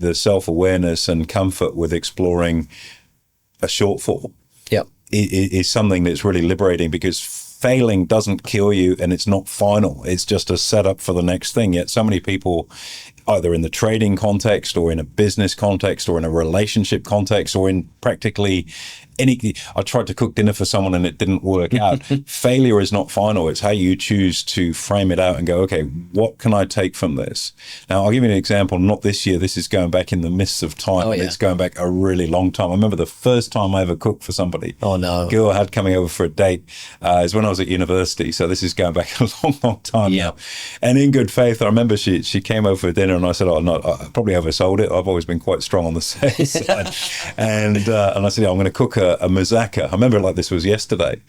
the self-awareness and comfort with exploring a shortfall Yep. is something that's really liberating, because failing doesn't kill you and it's not final. It's just a setup for the next thing. Yet so many people, either in the trading context or in a business context or in a relationship context or in practically any, I tried to cook dinner for someone and it didn't work out. Failure is not final. It's how you choose to frame it out and go, okay, what can I take from this? Now, I'll give you an example. Not this year. This is going back in the mists of time. Oh, yeah. It's going back a really long time. I remember the first time I ever cooked for somebody. Oh, no. Girl I had coming over for a date is when I was at university. So this is going back a long time now. And in good faith, I remember she came over for dinner and I said, I probably oversold it. I've always been quite strong on the sales side. And I said, I'm going to cook a moussaka. I remember it like this was yesterday,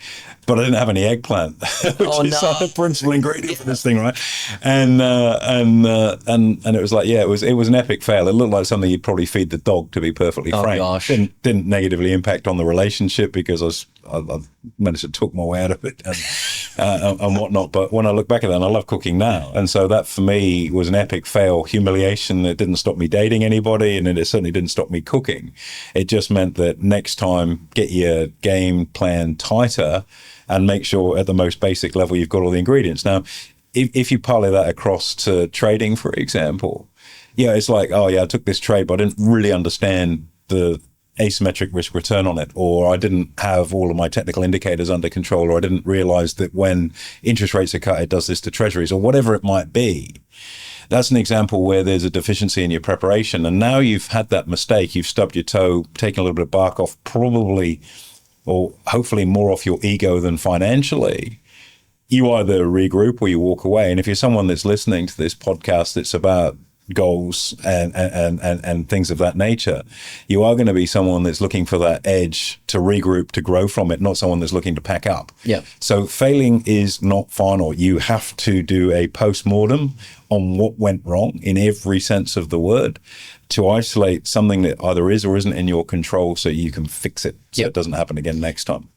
but I didn't have any eggplant, which is the principal ingredient for this thing, right? And it was like, it was an epic fail. It looked like something you'd probably feed the dog, to be perfectly frank. Gosh. Didn't negatively impact on the relationship because I managed to talk my way out of it and whatnot. But when I look back at that, and I love cooking now, and so that for me was an epic fail, humiliation. It didn't stop me dating anybody, and it certainly didn't stop me cooking. It just meant that next time, get your game plan tighter and make sure at the most basic level you've got all the ingredients. Now, if you parlay that across to trading, for example, it's like, I took this trade, but I didn't really understand the asymmetric risk return on it, or I didn't have all of my technical indicators under control, or I didn't realize that when interest rates are cut, it does this to treasuries, or whatever it might be. That's an example where there's a deficiency in your preparation. And now you've had that mistake, you've stubbed your toe, taken a little bit of bark off, probably, or hopefully more off your ego than financially. You either regroup or you walk away. And if you're someone that's listening to this podcast, it's about goals and things of that nature, you are going to be someone that's looking for that edge to regroup, to grow from it, not someone that's looking to pack up. Yeah. So failing is not final. You have to do a post-mortem on what went wrong in every sense of the word, to isolate something that either is or isn't in your control so you can fix it so it doesn't happen again next time.